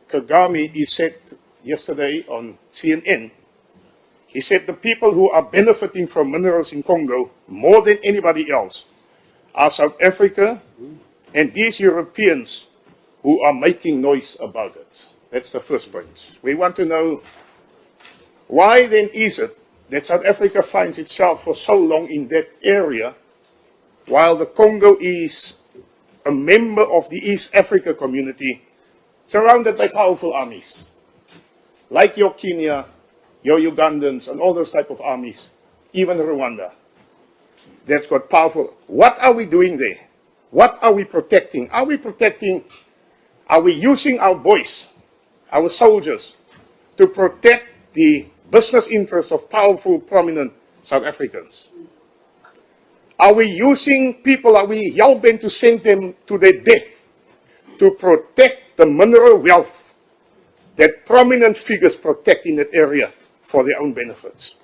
Kagame, he said yesterday on CNN, he said the people who are benefiting from minerals in Congo more than anybody else are South Africa and these Europeans who are making noise about it. That's the first point. We want to know why then is it that South Africa finds itself for so long in that area while the Congo is a member of the East Africa community surrounded by powerful armies, like your Kenya, your Ugandans, and all those type of armies, even Rwanda. That's got powerful. What are we doing there? What are we protecting? Are we using our boys, our soldiers, to protect the business interests of powerful, prominent South Africans? Are we using people, are we hell-bent to send them to their death to protect the mineral wealth that prominent figures protect in that area for their own benefits?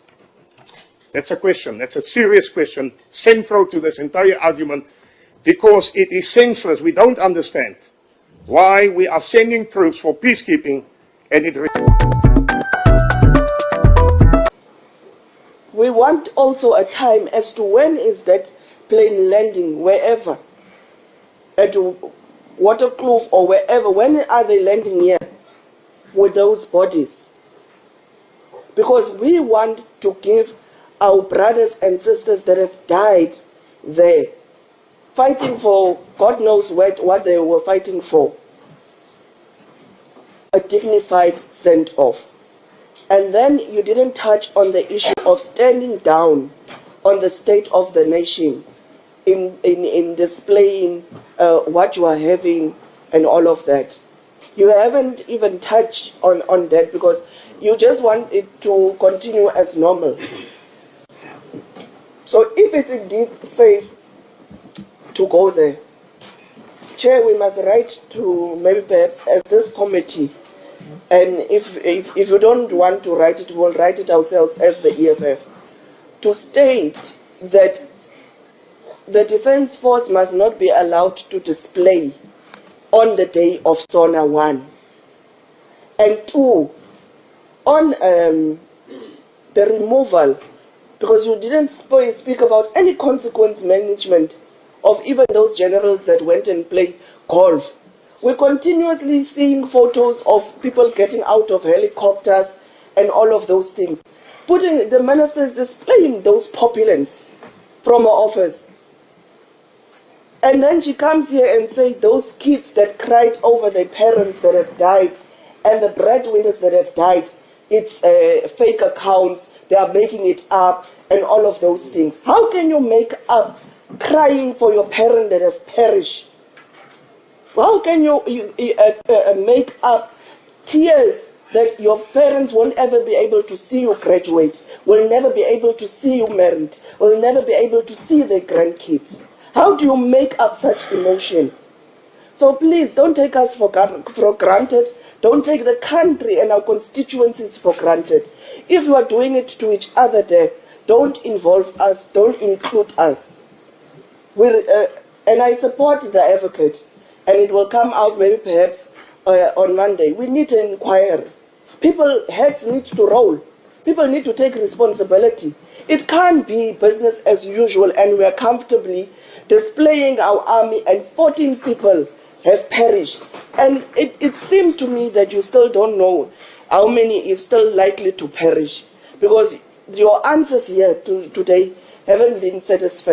That's a question. That's a serious question, central to this entire argument, because it is senseless. We don't understand why we are sending troops for peacekeeping and it... We want also a time as to when is that plane landing, wherever, at Waterkloof or wherever, when are they landing here with those bodies? Because we want to give our brothers and sisters that have died there, fighting for God knows what they were fighting for, a dignified send-off. And then you didn't touch on the issue of standing down on the state of the nation in displaying what you are having and all of that. You haven't even touched on that because you just want it to continue as normal. So if it's indeed safe to go there, Chair, we must write to maybe perhaps as this committee, and if you don't want to write it, we'll write it ourselves as the EFF, to state that the Defence Force must not be allowed to display on the day of SONA 1. And 2, on the removal, because you didn't speak about any consequence management of even those generals that went and played golf. We're continuously seeing photos of people getting out of helicopters and all of those things. Putting the ministers displaying those populace from her office. And then she comes here and says those kids that cried over their parents that have died and the breadwinners that have died, it's fake accounts, they are making it up and all of those things. How can you make up crying for your parent that have perished? How can you make up tears that your parents won't ever be able to see you graduate, will never be able to see you married, will never be able to see their grandkids? How do you make up such emotion? So please, don't take us for granted. Don't take the country and our constituencies for granted. If you are doing it to each other there, don't involve us, don't include us. And I support the advocate, and it will come out maybe perhaps on Monday. We need an inquiry. People, heads need to roll. People need to take responsibility. It can't be business as usual and we are comfortably displaying our army and 14 people have perished. And it seemed to me that you still don't know how many is still likely to perish, because your answers here today haven't been satisfactory.